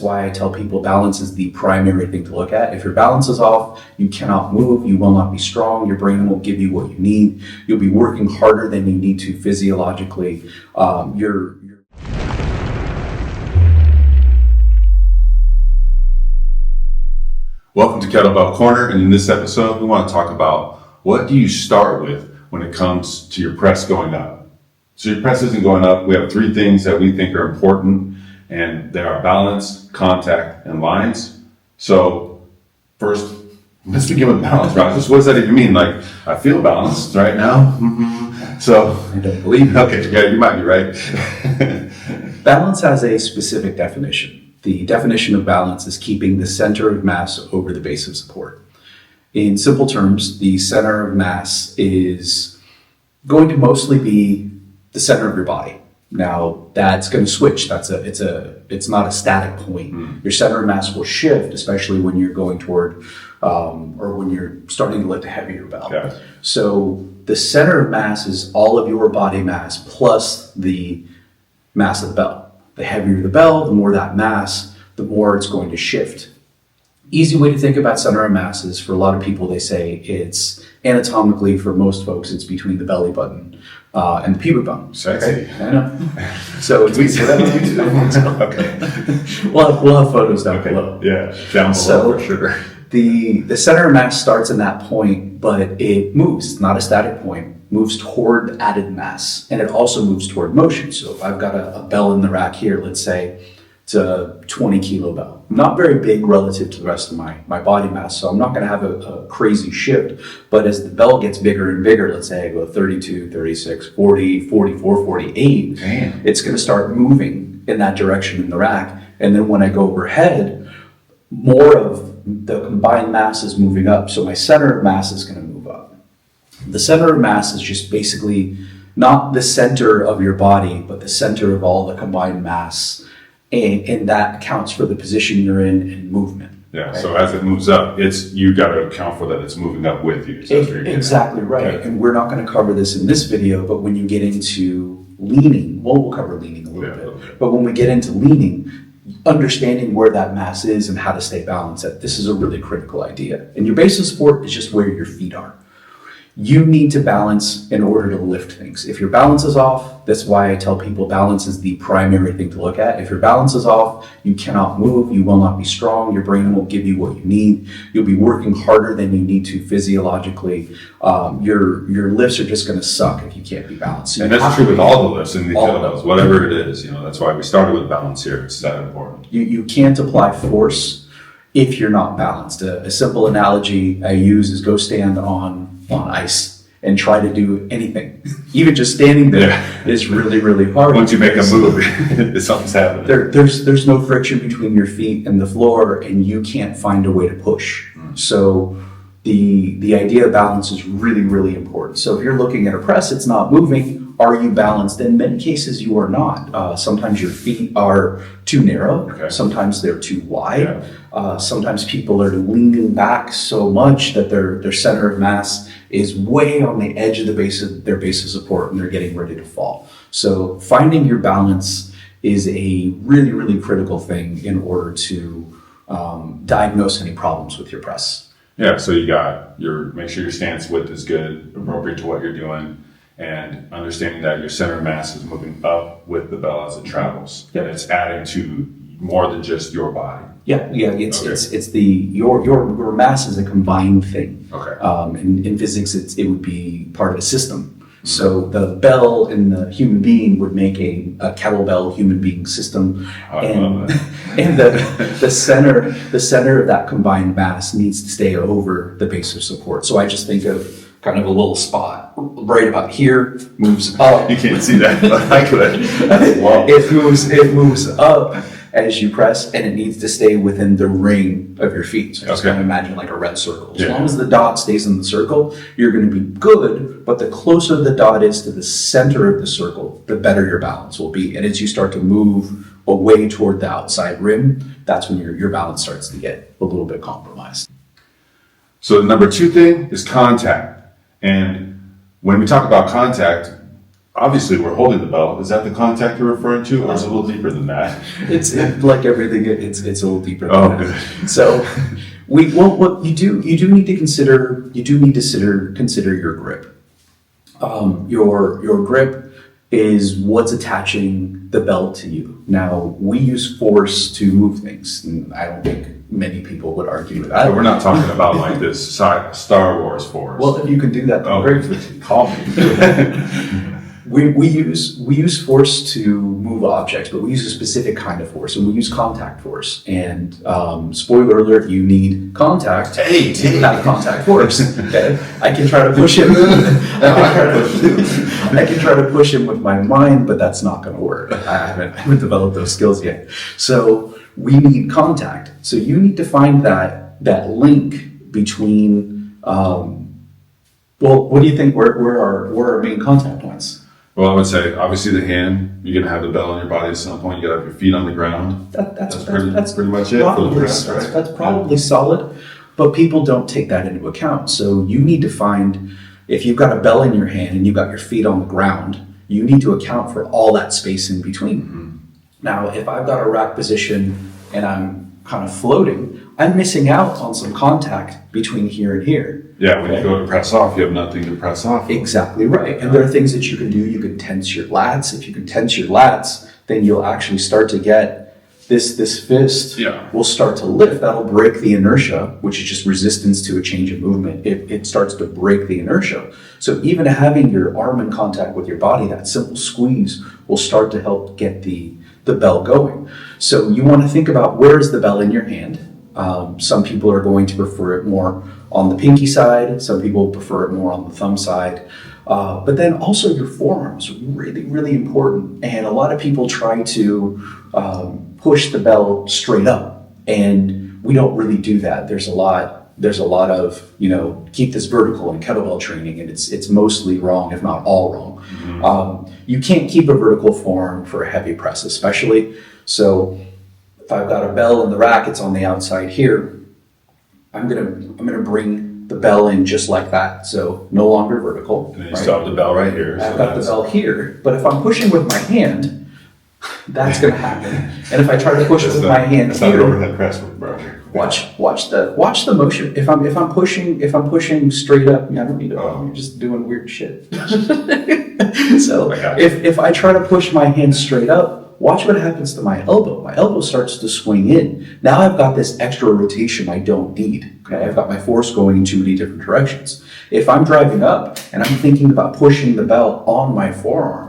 Why I tell people balance is the primary thing to look at. If your balance is off, you cannot move, you will not be strong, your brain won't give you what you need, you'll be working harder than you need to physiologically. Welcome to Kettlebell Corner, and in this episode we want to talk about what do you start with when it comes to your press going up. So your press isn't going up. We have three things that we think are important, and they are balance, contact, and lines. So first, let's begin with balance, Raj. What does that even mean? Like, I feel balanced right now. So I don't believe it. Okay, yeah, you might be right. Balance has a specific definition. The definition of balance is keeping the center of mass over the base of support. In simple terms, the center of mass is going to mostly be the center of your body. Now that's going to switch. It's not a static point. Your center of mass will shift, especially when you're going toward or when you're starting to lift a heavier bell. Yeah. So the center of mass is all of your body mass plus the mass of the bell. The heavier the bell, the more that mass, the more it's going to shift. Easy way to think about center of mass is, for a lot of people, they say it's anatomically, for most folks, it's between the belly button and the pubic bone. Sexy. Okay? I know. So it's say that on YouTube? Okay. We'll have photos down below. Yeah, down below for sure. The center of mass starts in that point, but it moves. It's not a static point. Moves toward added mass, and it also moves toward motion. So if I've got a bell in the rack here, let's say it's a 20 kilo bell, not very big relative to the rest of my body mass, so I'm not going to have a crazy shift. But as the bell gets bigger and bigger, let's say I go 32, 36, 40, 44, 48, Damn. It's going to start moving in that direction in the rack. And then when I go overhead, more of the combined mass is moving up, so my center of mass is going to move up. The center of mass is just basically not the center of your body, but the center of all the combined mass, and that accounts for the position you're in and movement. Yeah, right? so as it moves up, you got to account for that it's moving up with you. So that's where you're Exactly right. Okay. And we're not going to cover this in this video, but when you get into leaning, we'll cover leaning a little bit. But when we get into leaning, understanding where that mass is and how to stay balanced, this is a really critical idea. And your base of support is just where your feet are. You need to balance in order to lift things. If your balance is off, that's why I tell people balance is the primary thing to look at. If your balance is off, you cannot move, you will not be strong, your brain won't give you what you need, you'll be working harder than you need to physiologically. Your lifts are just going to suck if you can't be balanced. So and that's true with all the lifts in the kettlebells, whatever it is. That's why we started with balance here. It's that important. You can't apply force if you're not balanced. A simple analogy I use is go stand on ice and try to do anything. Even just standing there is really, really hard. Once you make a move, something's happening. There's no friction between your feet and the floor, and you can't find a way to push. So the idea of balance is really, really important. So if you're looking at a press, it's not moving. Are you balanced? In many cases, you are not. Sometimes your feet are too narrow. Okay. Sometimes they're too wide. Yeah. Sometimes people are leaning back so much that their center of mass is way on the edge of their base of support, and they're getting ready to fall. So finding your balance is a really, really critical thing in order to diagnose any problems with your press. Yeah, so make sure your stance width is good, appropriate to what you're doing, and understanding that your center of mass is moving up with the bell as it travels. Yep. And it's adding to more than just your body. Yeah. It's your mass is a combined thing. Okay. In physics, it would be part of a system. So the bell in the human being would make a kettlebell human being system, and the center of that combined mass needs to stay over the base of support. So I just think of kind of a little spot right about here, moves up. You can't see that, but I could. It moves up as you press, and it needs to stay within the ring of your feet. So just kind of imagine like a red circle. As long as the dot stays in the circle, you're going to be good, but the closer the dot is to the center of the circle, the better your balance will be. And as you start to move away toward the outside rim, that's when your balance starts to get a little bit compromised. So the number two thing is contact. And when we talk about contact, obviously we're holding the bell. Is that the contact you're referring to, or is it a little deeper than that? It's like everything. It's a little deeper than Oh, that. good. So what you do need to consider your grip. Your grip is what's attaching the bell to you. Now, we use force to move things, and I don't think many people would argue with that. But we're not talking about like this Star Wars force. Well, if you can do that, then oh, great. call me. We use force to move objects, but we use a specific kind of force, and we use contact force. And spoiler alert, you need contact to have contact force. Okay? I can try to push him. I can try to push him with my mind, but that's not going to work. I haven't developed those skills yet. So we need contact. So you need to find that link between. Well, what do you think? Where our main contact points? Well, I would say obviously the hand. You're gonna have the bell on your body at some point. You gotta have your feet on the ground. That's pretty much it for the press, right? That's probably solid, but people don't take that into account. So you need to find, if you've got a bell in your hand and you've got your feet on the ground, you need to account for all that space in between. Mm-hmm. Now, if I've got a rack position and I'm kind of floating, I'm missing out on some contact between here and here. Yeah, when you go to press off, you have nothing to press off. Exactly right. And there are things that you can do. You can tense your lats. If you can tense your lats, then you'll actually start to get this fist will start to lift. That'll break the inertia, which is just resistance to a change of movement. It starts to break the inertia. So even having your arm in contact with your body, that simple squeeze will start to help get the bell going. So you want to think about, where is the bell in your hand? Some people are going to prefer it more on the pinky side. Some people prefer it more on the thumb side. But then also your forearms, really, really important. And a lot of people try to push the bell straight up, and we don't really do that. There's a lot of, keep this vertical in kettlebell training, and it's mostly wrong, if not all wrong. Mm-hmm. You can't keep a vertical form for a heavy press, especially. So if I've got a bell in the rack, it's on the outside here. I'm gonna bring the bell in just like that. So no longer vertical. And then you still have the bell right here. I've got the bell here, but if I'm pushing with my hand, that's gonna happen. And if I try to push with my hand that's here, not overhead press, bro. watch the motion. If I'm pushing straight up, I don't need a bell. You're just doing weird shit. So if I try to push my hand straight up, watch what happens to my elbow. My elbow starts to swing in. Now I've got this extra rotation I don't need. Okay, I've got my force going in too many different directions. If I'm driving up and I'm thinking about pushing the bell on my forearm,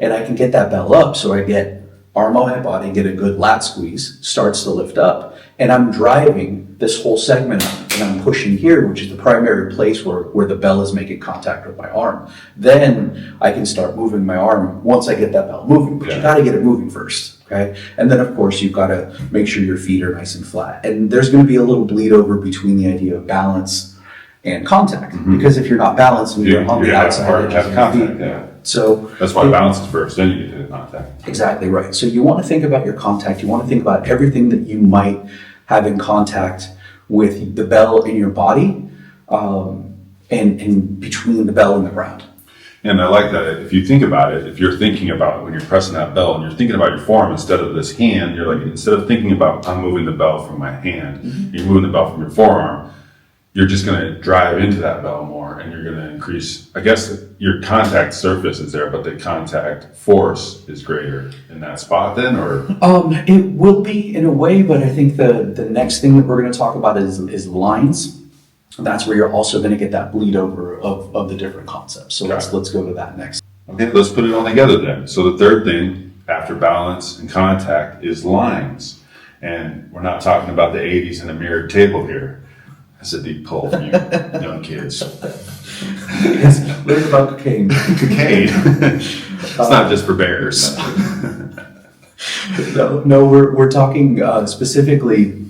and I can get that bell up, so I get arm on my body, get a good lat squeeze, starts to lift up, and I'm driving this whole segment up, and I'm pushing here, which is the primary place where the bell is making contact with my arm. Then I can start moving my arm once I get that bell moving, but you got to get it moving first, okay? And then, of course, you've got to make sure your feet are nice and flat. And there's going to be a little bleed over between the idea of balance and contact, because if you're not balanced and you're on the outside edges of your feet, so that's why balance is first, then you get to the contact. Exactly right. So you want to think about your contact. You want to think about everything that you might have in contact with the bell in your body, and between the bell and the ground. And I like that. If you think about it, if you're thinking about when you're pressing that bell and you're thinking about your forearm instead of this hand, you're like, instead of thinking about I'm moving the bell from my hand, you're moving the bell from your forearm. You're just going to drive into that bell more, and you're going to increase, I guess your contact surface is there, but the contact force is greater in that spot then, or? It will be in a way, but I think the next thing that we're going to talk about is lines. That's where you're also going to get that bleed over of the different concepts. So let's go to that next. Okay, let's put it all together then. So the third thing after balance and contact is lines. And we're not talking about the 80s and a mirrored table here. That's a deep pull for you young kids. Yes, learn about cocaine. Cocaine. It's not just for bears. No, we're talking specifically.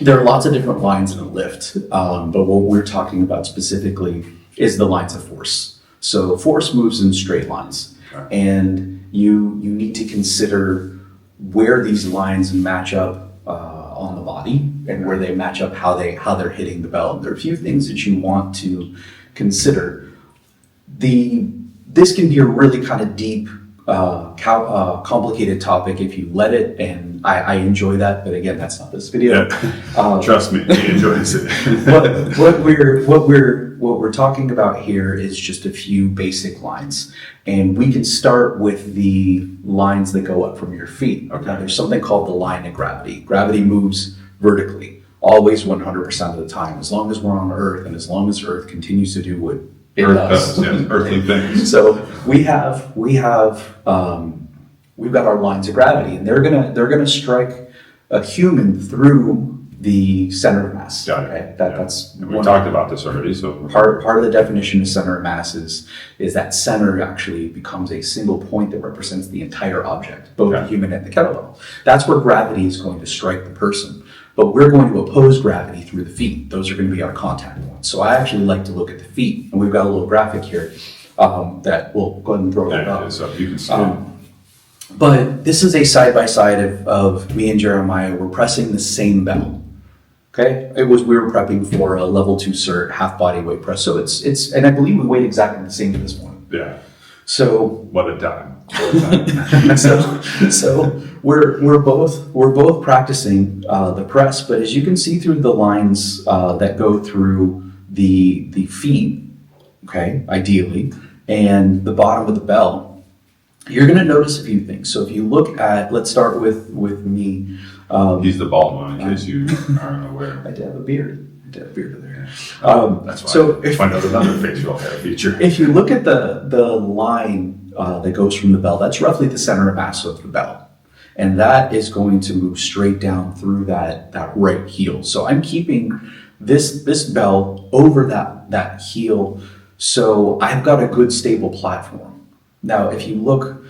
There are lots of different lines in a lift, but what we're talking about specifically is the lines of force. So force moves in straight lines, and you need to consider where these lines match up on the body, and where they match up how they're hitting the bell. There are a few things that you want to consider. The this can be a really kind of deep, complicated topic if you let it, and I enjoy that. But again, that's not this video. Trust me, he enjoys it. What we're talking about here is just a few basic lines, and we can start with the lines that go up from your feet. Okay. Now, there's something called the line of gravity. Gravity moves vertically, always 100% of the time, as long as we're on Earth, and as long as Earth continues to do what it does. Yeah, earthly things. So we've got our lines of gravity, and they're gonna strike a human through the center of mass. Got it. Okay? Yeah. That's And we talked about this already. So part of the definition of center of mass is that center actually becomes a single point that represents the entire object, both the human and the kettlebell. That's where gravity is going to strike the person. But we're going to oppose gravity through the feet. Those are going to be our contact points. So I actually like to look at the feet, and we've got a little graphic here that we'll go ahead and throw it up. So you can see. But this is a side-by-side of me and Jeremiah. We're pressing the same bell. Okay, we were prepping for a level 2 cert half body weight press. So it's and I believe we weighed exactly the same at this point. Yeah. So What a time. so we're both practicing the press, but as you can see through the lines that go through the feet, okay, ideally, and the bottom of the bell, you're going to notice a few things. So if you look at, let's start with me. He's the bald one, in case you aren't aware. I did have a beard. Over there. That's why. So if I know another facial hair feature. If you look at the line that goes from the bell, that's roughly the center of mass of the bell. And that is going to move straight down through that right heel. So I'm keeping this bell over that heel, so I've got a good stable platform. Now, if you look,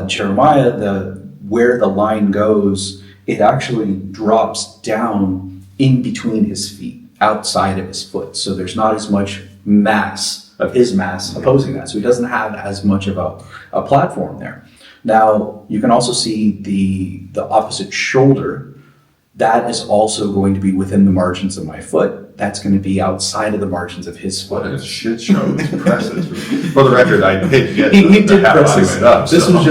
Jeremiah, where the line goes, it actually drops down in between his feet, outside of his foot. So there's not as much mass of his mass opposing that. So he doesn't have as much of a platform there. Now, you can also see the opposite shoulder. That is also going to be within the margins of my foot. That's going to be outside of the margins of his foot. What a shit show. It's impressive. For the record, I did get He did half press body this. weight up. This was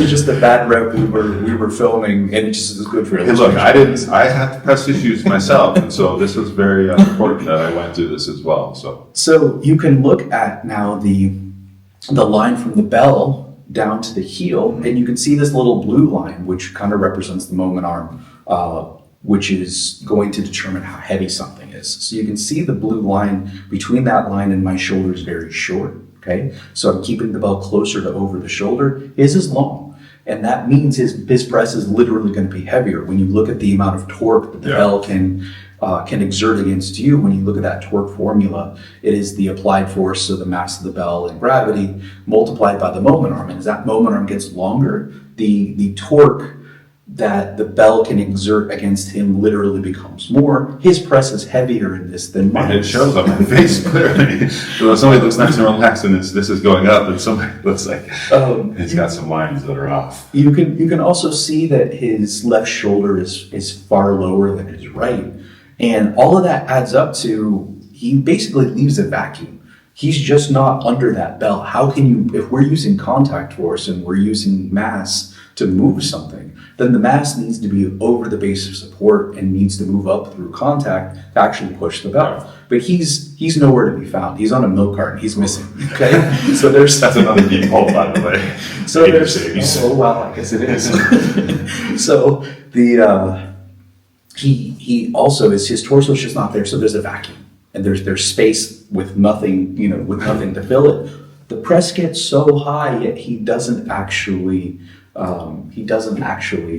just a bad rep we were filming, and it just was good for Hey, look, I had to press issues myself, and so this was very important that I went through this as well. So you can look at now the line from the bell down to the heel, and you can see this little blue line, which kind of represents the moment arm, which is going to determine how heavy something is. So you can see the blue line between that line and my shoulder is very short. Okay, so I'm keeping the bell closer to over the shoulder. His is long, and that means his press is literally going to be heavier. When you look at the amount of torque that the bell can exert against you, when you look at that torque formula, it is the applied force, so the mass of the bell and gravity multiplied by the moment arm. And as that moment arm gets longer, the torque that the bell can exert against him literally becomes more. His press is heavier in this than mine. And it shows on my face clearly. So somebody looks nice and relaxed and this is going up, and somebody looks like he's got some lines that are off. You can also see that his left shoulder is far lower than his right. And all of that adds up to, he basically leaves a vacuum. He's just not under that bell. How can you, if we're using contact force and we're using mass to move something, then the mass needs to be over the base of support and needs to move up through contact to actually push the bell. But he's nowhere to be found. He's on a milk carton. He's missing. Okay, so that's another deep hole, by the way. So oh wow, I guess it is. So he also his torso is just not there. So there's a vacuum and there's space with nothing, with nothing to fill it. The press gets so high, yet he doesn't actually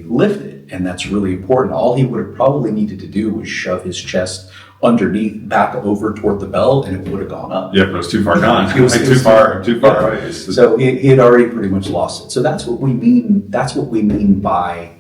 lift it, and that's really important. All he would have probably needed to do was shove his chest underneath, back over toward the bell, and it would have gone up. Yeah, but it was too far gone. It was too far away. So he had already pretty much lost it. So that's what we mean. That's what we mean by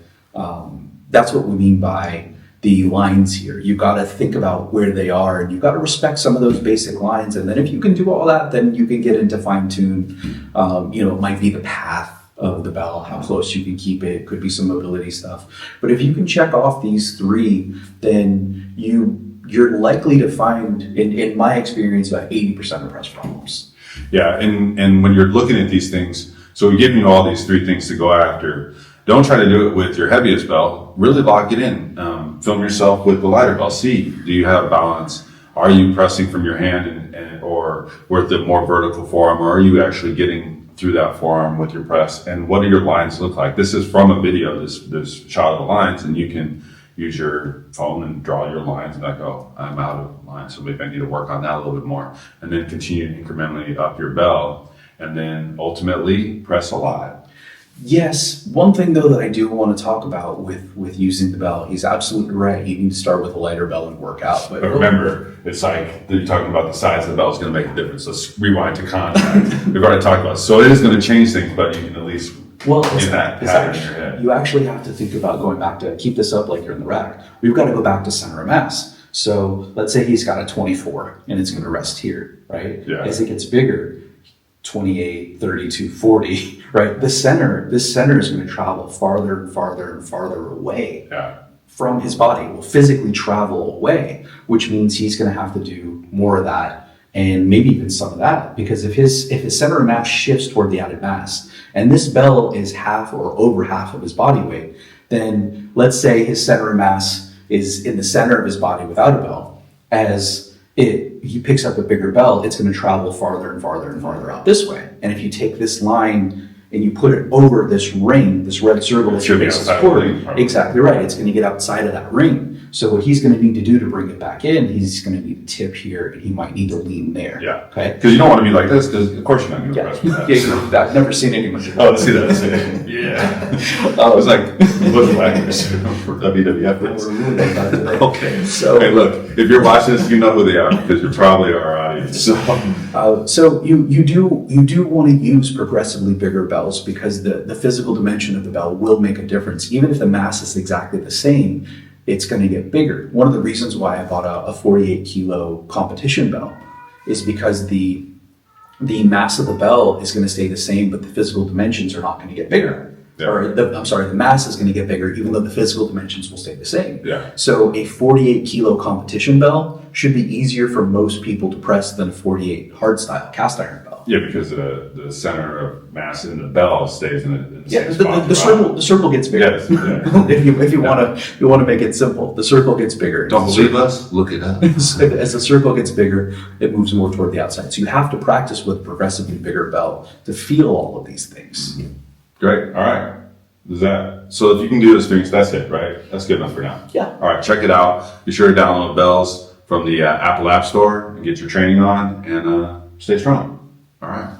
the lines here. You got to think about where they are, and you got to respect some of those basic lines. And then if you can do all that, then you can get into fine tune. It might be the path of the bell, how close you can keep it. It could be some mobility stuff. But if you can check off these three, then you're likely to find, in my experience, about 80% of press problems. Yeah, and when you're looking at these things, so we give you all these 3 things to go after. Don't try to do it with your heaviest bell. Really lock it in. Film yourself with the lighter bell. See, do you have balance? Are you pressing from your hand or with the more vertical forearm, or are you actually getting through that forearm with your press? And what do your lines look like? This is from a video, this shot of the lines, and you can use your phone and draw your lines and like, oh, I'm out of line, so maybe I need to work on that a little bit more. And then continue to incrementally up your bell, and then ultimately press a lot. Yes, one thing though that I do want to talk about with using the bell, he's absolutely right. You need to start with a lighter bell and work out. But remember, it's like you're talking about the size of the bell is going to make a difference. Let's rewind to contact. We've already talked about it. So it is going to change things, but you can at least get that pattern in your head. You actually have to think about going back to keep this up like you're in the rack. We've got to go back to center of mass. So let's say he's got a 24 and it's going to rest here, right? Yeah. As it gets bigger, 28, 32, 40, right? This center is going to travel farther and farther and farther away from his body. Will physically travel away, which means he's going to have to do more of that and maybe even some of that, because if his center of mass shifts toward the added mass, and this bell is half or over half of his body weight, then let's say his center of mass is in the center of his body without a bell. As he picks up a bigger bell, it's going to travel farther and farther and farther out this way. And if you take this line and you put it over this ring, this red circle that your base is supporting, exactly right, it's going to get outside of that ring. So what he's going to need to do to bring it back in, he's going to need to tip here, and he might need to lean there. Yeah. Okay. Because you don't want to be like this, because of course you're not going to press with that. Yeah, I've never seen anyone do that. Oh, see that? Yeah. I was like, look like for WWF. Okay. So, hey, look, if you're watching this, you know who they are, because you're probably our audience. So you do want to use progressively bigger bells, because the physical dimension of the bell will make a difference. Even if the mass is exactly the same, it's going to get bigger. One of the reasons why I bought a 48 kilo competition bell is because the mass of the bell is going to stay the same, but the physical dimensions are not going to get bigger. Yeah. Or the mass is going to get bigger, even though the physical dimensions will stay the same. Yeah. So a 48 kilo competition bell should be easier for most people to press than a 48 hardstyle cast iron bell. Yeah, because the center of mass in the bell stays in the same spot. The circle gets bigger. Yes, yeah. if you want to make it simple, the circle gets bigger. Don't believe us? Look it up. As the circle gets bigger, it moves more toward the outside. So you have to practice with progressively bigger bell to feel all of these things. Great. All right. So if you can do those things, that's it, right? That's good enough for now. Yeah. All right. Check it out. Be sure to download Bells from the Apple App Store and get your training on, and stay strong. All right.